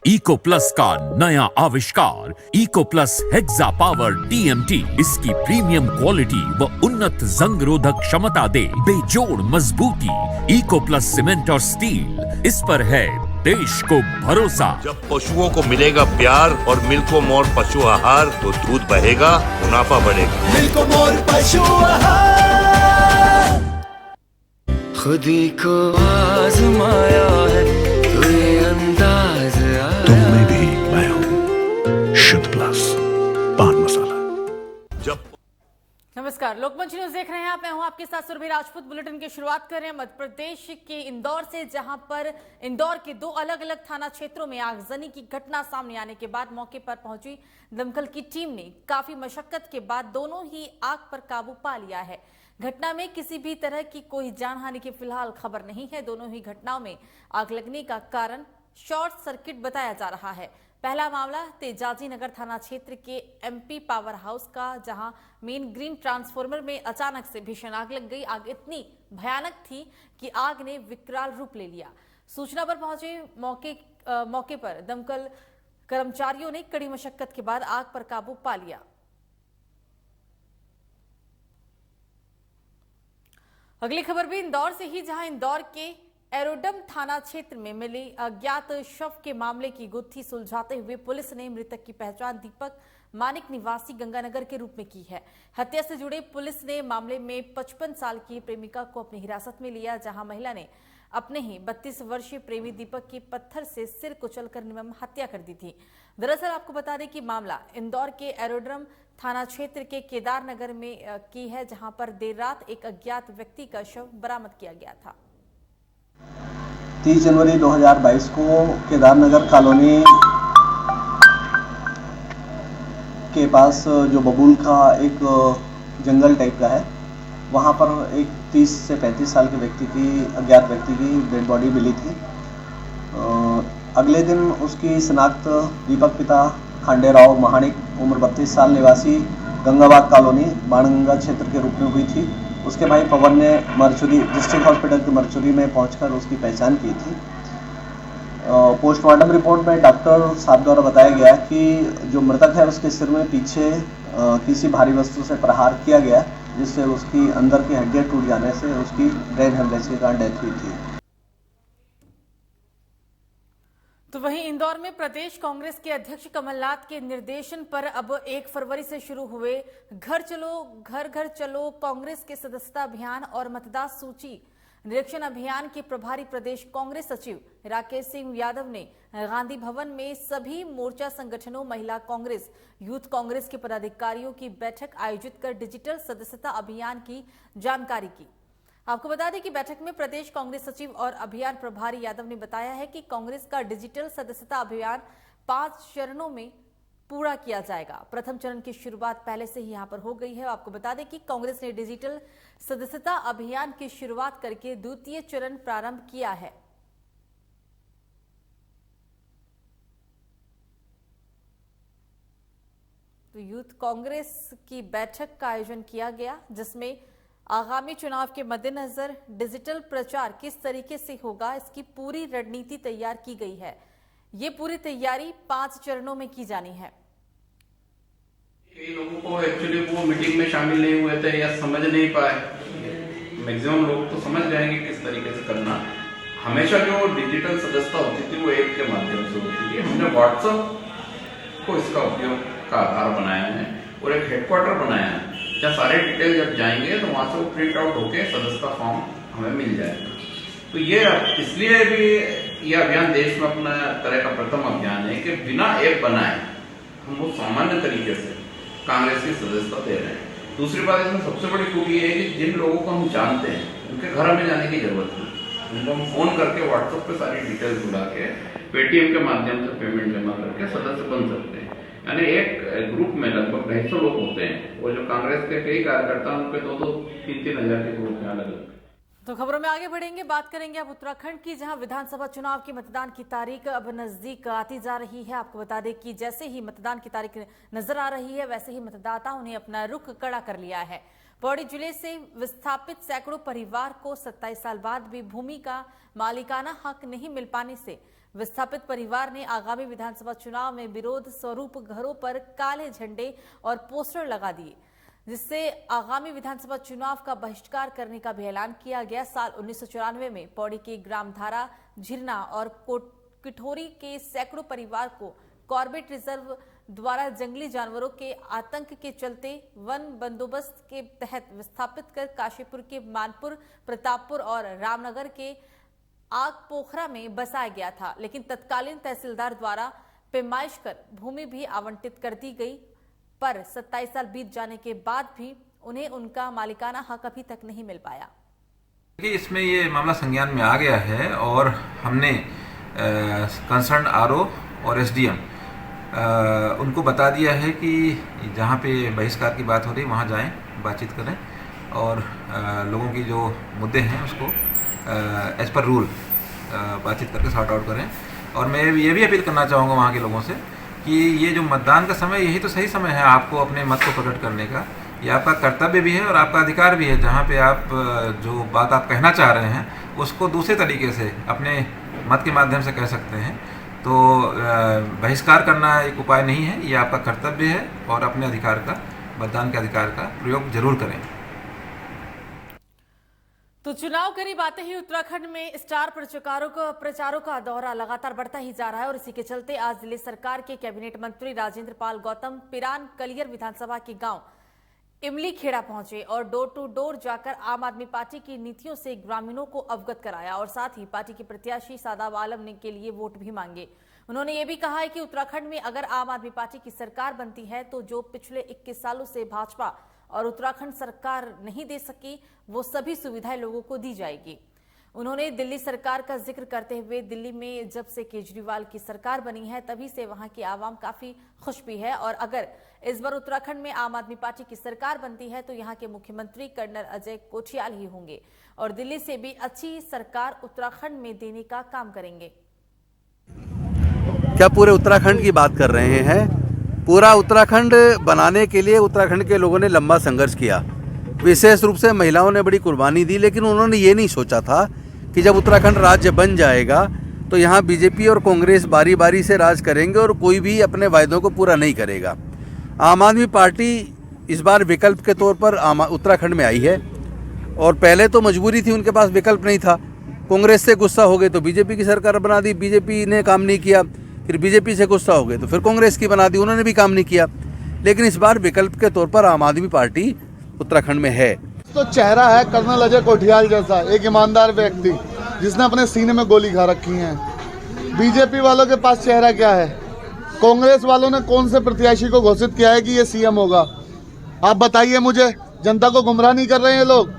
Eco plus का नया आविष्कार eco plus hexa power TMT इसकी प्रीमियम क्वालिटी व उन्नत जंग रोधक क्षमता दे बेजोड़ मजबूती। इको प्लस सीमेंट और स्टील, इस पर है देश को भरोसा। जब पशुओं को मिलेगा प्यार और मिल्को मोर पशु आहार तो दूध बहेगा, मुनाफा बढ़ेगा। मिल्को मोर पशु आहार। खुदी को आजमाया है तो ये अंदाज आया। तुम में भी मैं हूं शुद्ध प्लस पान मसाला। जब नमस्कार, लोकमंच न्यूज देख रहे हैं आप। मैं हूं आपके साथ सुरभि राजपूत। बुलेटिन की शुरुआत कर रहे हैं मध्य प्रदेश के इंदौर से, जहां पर इंदौर के दो अलग अलग थाना क्षेत्रों में आगजनी की घटना सामने आने के बाद मौके पर पहुंची दमकल की टीम ने काफी मशक्कत के बाद दोनों ही आग पर काबू पा लिया है। घटना में किसी भी तरह की कोई जानहानि की फिलहाल खबर नहीं है। दोनों ही घटनाओं में आग लगने का कारण शॉर्ट सर्किट बताया जा रहा है। पहला मामला तेजाजी नगर थाना क्षेत्र के एमपी पावर हाउस का, जहां मेन ग्रीन ट्रांसफार्मर में अचानक से भीषण आग लग गई। आग इतनी भयानक थी कि आग ने विकराल रूप ले लिया। सूचना पर पहुंचे मौके पर दमकल कर्मचारियों ने कड़ी मशक्कत के बाद आग पर काबू पा लिया। अगली खबर भी इंदौर से ही, जहां इंदौर के एरोडम थाना क्षेत्र में मिली अज्ञात शव के मामले की गुत्थी सुलझाते हुए पुलिस ने मृतक की पहचान दीपक मानिक निवासी गंगानगर के रूप में की है। हत्या से जुड़े पुलिस ने मामले में 55 साल की प्रेमिका को अपनी हिरासत में लिया, जहां महिला ने अपने ही 32 वर्षीय प्रेमी दीपक की पत्थर से सिर कुचलकर निर्मम हत्या कर दी थी। दरअसल आपको बता दें कि मामला इंदौर के एरोड्रम थाना क्षेत्र के केदार नगर में की है, जहां पर देर रात एक अज्ञात व्यक्ति का शव बरामद किया गया था। 30 जनवरी 2022 को केदारनगर कॉलोनी के पास जो बबूल का एक जंगल टाइप का है, वहाँ पर एक 30 से 35 साल के अज्ञात व्यक्ति की डेड बॉडी मिली थी। अगले दिन उसकी शिनाख्त दीपक पिता खांडेराव महानिक उम्र 32 साल निवासी गंगाबाग कॉलोनी बाणगंगा क्षेत्र के रूप में हुई थी। उसके भाई पवन ने मरचुरी डिस्ट्रिक्ट हॉस्पिटल की मरचुरी में पहुंचकर उसकी पहचान की थी। पोस्टमार्टम रिपोर्ट में डॉक्टर साहब द्वारा बताया गया कि जो मृतक है उसके सिर में पीछे किसी भारी वस्तु से प्रहार किया गया, जिससे उसकी अंदर की हड्डियां टूट जाने से उसकी ब्रेन हेमरेज के कारण डेथ हुई थी। तो वहीं इंदौर में प्रदेश कांग्रेस के अध्यक्ष कमलनाथ के निर्देशन पर अब 1 फरवरी से शुरू हुए घर घर चलो कांग्रेस के सदस्यता अभियान और मतदाता सूची निरीक्षण अभियान के प्रभारी प्रदेश कांग्रेस सचिव राकेश सिंह यादव ने गांधी भवन में सभी मोर्चा संगठनों, महिला कांग्रेस, यूथ कांग्रेस के पदाधिकारियों की बैठक आयोजित कर डिजिटल सदस्यता अभियान की जानकारी की। आपको बता दें कि बैठक में प्रदेश कांग्रेस सचिव और अभियान प्रभारी यादव ने बताया है कि कांग्रेस का डिजिटल सदस्यता अभियान 5 चरणों में पूरा किया जाएगा। प्रथम चरण की शुरुआत पहले से ही यहां पर हो गई है। आपको बता दें कि कांग्रेस ने डिजिटल सदस्यता अभियान की शुरुआत करके द्वितीय चरण प्रारंभ किया है। तो यूथ कांग्रेस की बैठक का आयोजन किया गया, जिसमें आगामी चुनाव के मद्देनजर डिजिटल प्रचार किस तरीके से होगा, इसकी पूरी रणनीति तैयार की गई है। ये पूरी तैयारी 5 चरणों में की जानी है। कई लोगों को एक्चुअली वो मीटिंग में शामिल नहीं हुए थे या समझ नहीं पाए। मैक्सिमम लोग तो समझ जाएंगे किस तरीके से करना। हमेशा जो डिजिटल सदस्यता होती थी वो ऐप के माध्यम से होती थी। हमने व्हाट्सएप को इसका उपयोग का आधार बनाया है और एक हेडक्वार्टर बनाया है, जहाँ सारे डिटेल जब जाएंगे तो वहां से वो प्रिंट आउट होके सदस्यता फॉर्म हमें मिल जाएगा। तो ये इसलिए भी यह अभियान देश में अपना तरह का प्रथम अभियान है कि बिना ऐप बनाए हम वो सामान्य तरीके से कांग्रेस की सदस्यता दे रहे हैं। दूसरी बात इसमें सबसे बड़ी खूबी है कि जिन लोगों को हम जानते हैं उनके घर हमें जाने की जरूरत नहीं। उनको हम फोन करके व्हाट्सएप पे सारी डिटेल्स जुड़ा के पेटीएम के माध्यम से पेमेंट जमा करके सदस्य बन सकते हैं। यानी एक ग्रुप में लगभग 250 लोग होते हैं और जो कांग्रेस के कई कार्यकर्ता उनके 2-3 हजार के ग्रुप में अलग। तो खबरों में आगे बढ़ेंगे, बात करेंगे अब उत्तराखंड की, जहां विधानसभा चुनाव की मतदान की तारीख अब नजदीक आती जा रही है। आपको बता दें कि जैसे ही मतदान की तारीख नजर आ रही है, वैसे ही मतदाताओं ने अपना रुख कड़ा कर लिया है। पौड़ी जिले से विस्थापित सैकड़ों परिवार को 27 साल बाद भी भूमि का मालिकाना हक नहीं मिल पाने से विस्थापित परिवार ने आगामी विधानसभा चुनाव में विरोध स्वरूप घरों पर काले झंडे और पोस्टर लगा दिए, जिससे आगामी विधानसभा चुनाव का बहिष्कार करने का भी ऐलान किया गया। साल 1994 में पौड़ी के ग्रामधारा, झिरना और किठोरी के सैकड़ों परिवार को कॉर्बेट रिजर्व द्वारा जंगली जानवरों के आतंक के चलते वन बंदोबस्त के तहत विस्थापित कर काशीपुर के मानपुर, प्रतापपुर और रामनगर के आग पोखरा में बसाया गया था, लेकिन तत्कालीन तहसीलदार द्वारा पैमाइश कर भूमि भी आवंटित कर दी गई। पर 27 साल बीत जाने के बाद भी उन्हें उनका मालिकाना हक अभी तक नहीं मिल पाया। इसमें ये मामला संज्ञान में आ गया है और हमने कंसर्न आरओ और एसडीएम उनको बता दिया है कि जहाँ पे बहिष्कार की बात हो रही है वहाँ जाएं, बातचीत करें और लोगों की जो मुद्दे हैं उसको एज पर रूल बातचीत करके सॉर्ट आउट करें। और मैं ये भी अपील करना चाहूँगा वहाँ के लोगों से कि ये जो मतदान का समय, यही तो सही समय है आपको अपने मत को प्रकट करने का। ये आपका कर्तव्य भी है और आपका अधिकार भी है। जहाँ पे आप जो बात आप कहना चाह रहे हैं उसको दूसरे तरीके से अपने मत के माध्यम से कह सकते हैं। तो बहिष्कार करना एक उपाय नहीं है, ये आपका कर्तव्य है और अपने अधिकार का, मतदान के अधिकार का प्रयोग जरूर करें। तो चुनाव करीब आते ही उत्तराखंड में स्टार प्रचारों का दौरा लगातार बढ़ता ही जा रहा है और इसी के चलते आज दिल्ली सरकार के कैबिनेट मंत्री राजेंद्र पाल गौतम पिरान कलियर विधानसभा के गांव इमली खेड़ा पहुंचे और डोर टू डोर जाकर आम आदमी पार्टी की नीतियों से ग्रामीणों को अवगत कराया और साथ ही पार्टी के प्रत्याशी सादाब आलम ने के लिए वोट भी मांगे। उन्होंने ये भी कहा है कि उत्तराखंड में अगर आम आदमी पार्टी की सरकार बनती है तो जो पिछले 21 सालों से भाजपा और उत्तराखंड सरकार नहीं दे सकी वो सभी सुविधाएं लोगों को दी जाएगी। उन्होंने दिल्ली सरकार का जिक्र करते हुए दिल्ली में जब से केजरीवाल की सरकार बनी है तभी से वहां की आवाम काफी खुश भी है और अगर इस बार उत्तराखंड में आम आदमी पार्टी की सरकार बनती है तो यहां के मुख्यमंत्री कर्नल अजय कोठियाल ही होंगे और दिल्ली से भी अच्छी सरकार उत्तराखंड में देने का काम करेंगे। क्या पूरे उत्तराखंड की बात कर रहे हैं? पूरा उत्तराखंड बनाने के लिए उत्तराखंड के लोगों ने लंबा संघर्ष किया, विशेष रूप से महिलाओं ने बड़ी कुर्बानी दी, लेकिन उन्होंने ये नहीं सोचा था कि जब उत्तराखंड राज्य बन जाएगा तो यहाँ बीजेपी और कांग्रेस बारी बारी से राज करेंगे और कोई भी अपने वायदों को पूरा नहीं करेगा। आम आदमी पार्टी इस बार विकल्प के तौर पर उत्तराखंड में आई है और पहले तो मजबूरी थी, उनके पास विकल्प नहीं था। कांग्रेस से गुस्सा हो गए तो बीजेपी की सरकार बना दी, बीजेपी ने काम नहीं किया, फिर बीजेपी से गुस्सा हो गए तो फिर कांग्रेस की बना दी, उन्होंने भी काम नहीं किया। लेकिन इस बार विकल्प के तौर पर आम आदमी पार्टी उत्तराखंड में है। तो चेहरा है कर्नल अजय कोठियाल जैसा, एक ईमानदार व्यक्ति जिसने अपने सीने में गोली खा रखी है। बीजेपी वालों के पास चेहरा क्या है? कांग्रेस वालों ने कौन से प्रत्याशी को घोषित किया है कि ये सीएम होगा? आप बताइए मुझे। जनता को गुमराह नहीं कर रहे हैं लोग।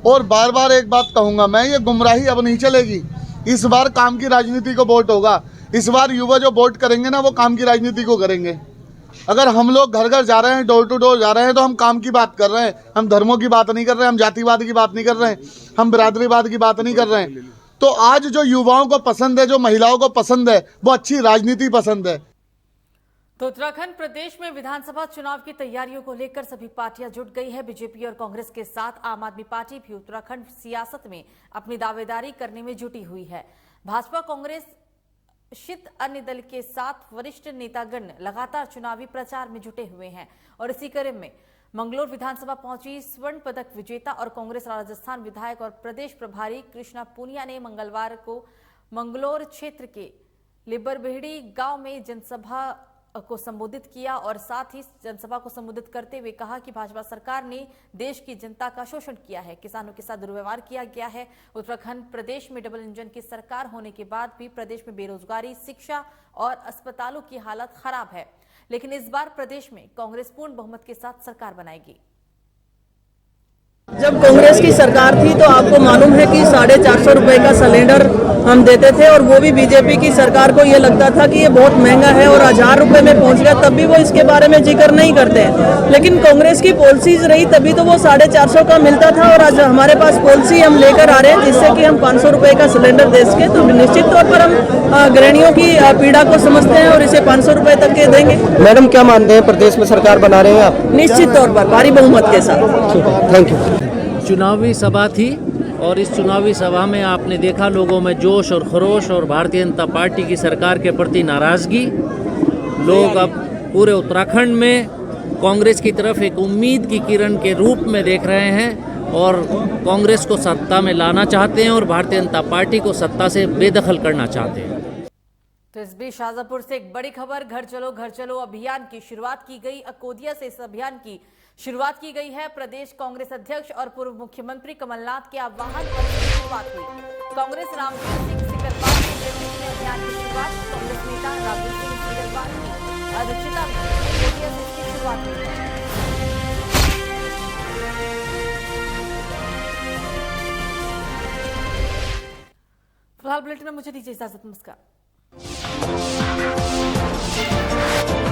और बार बार एक बात कहूंगा मैं, ये गुमराही अब नहीं चलेगी। इस बार काम की राजनीति को वोट होगा। इस बार युवा जो वोट करेंगे ना, वो काम की राजनीति को करेंगे। अगर हम लोग घर घर जा रहे हैं, डोर टू डोर जा रहे हैं, तो हम काम की बात कर रहे हैं। हम धर्मों की बात नहीं कर रहे हैं, हम जातिवाद की बात नहीं कर रहे हैं, हम बिरादरीवाद की बात नहीं कर रहे हैं। तो आज जो युवाओं को पसंद है, जो महिलाओं को पसंद है, वो अच्छी राजनीति पसंद है। तो उत्तराखंड प्रदेश में विधानसभा चुनाव की तैयारियों को लेकर सभी पार्टियां जुट गई है। बीजेपी और कांग्रेस के साथ आम आदमी पार्टी भी उत्तराखंड सियासत में अपनी दावेदारी करने में जुटी हुई है। भाजपा कांग्रेस शित अन्य दल के साथ वरिष्ठ नेतागण लगातार चुनावी प्रचार में जुटे हुए हैं और इसी क्रम में मंगलोर विधानसभा पहुंची स्वर्ण पदक विजेता और कांग्रेस राजस्थान विधायक और प्रदेश प्रभारी कृष्णा पूनिया ने मंगलवार को मंगलोर क्षेत्र के लिबरबेहड़ी गांव में जनसभा को संबोधित किया और साथ ही जनसभा को संबोधित करते हुए कहा कि भाजपा सरकार ने देश की जनता का शोषण किया है, किसानों के साथ दुर्व्यवहार किया गया है। उत्तराखंड प्रदेश में डबल इंजन की सरकार होने के बाद भी प्रदेश में बेरोजगारी, शिक्षा और अस्पतालों की हालत खराब है, लेकिन इस बार प्रदेश में कांग्रेस पूर्ण बहुमत के साथ सरकार बनाएगी। जब कांग्रेस की सरकार थी तो आपको मालूम है कि 450 रुपए का सिलेंडर हम देते थे, और वो भी बीजेपी की सरकार को ये लगता था कि ये बहुत महंगा है और 1000 रुपए में पहुंच गया, तब भी वो इसके बारे में जिक्र नहीं करते हैं। लेकिन कांग्रेस की पॉलिसीज रही तभी तो वो 450 का मिलता था, और आज हमारे पास पॉलिसी हम लेकर आ रहे हैं जिससे कि हम 500 रुपए का सिलेंडर दे सके। तो निश्चित तौर पर हम गृहिणियों की पीड़ा को समझते हैं और इसे 500 रुपए तक के देंगे। मैडम क्या मानते हैं, प्रदेश में सरकार बना रहे हैं आप? निश्चित तौर पर भारी बहुमत के साथ। Thank you. चुनावी सभा थी और इस चुनावी सभा में आपने देखा लोगों में जोश और खरोश और भारतीय जनता पार्टी की सरकार के प्रति नाराजगी। लोग अब पूरे उत्तराखंड में कांग्रेस की तरफ एक उम्मीद की किरण के रूप में देख रहे हैं और कांग्रेस को सत्ता में लाना चाहते हैं और भारतीय जनता पार्टी को सत्ता से बेदखल करना चाहते हैं। तो इस बीच शाजापुर से एक बड़ी खबर, घर चलो अभियान की शुरुआत की गई। अकोदिया से इस अभियान की शुरुआत की गई है। प्रदेश कांग्रेस अध्यक्ष और पूर्व मुख्यमंत्री कमलनाथ के आह्वान पर शुरुआत हुई। कांग्रेस रामवीर सिंह सिकरवार के नेतृत्व में अभियान की शुरुआत। कांग्रेस नेता रामवीर सिंह सिकरवार की अध्यक्षता में अकोदिया से इसकी शुरुआत हुई है। फिलहाल बुलेटिन में मुझे दीजिए इजाजत। नमस्कार।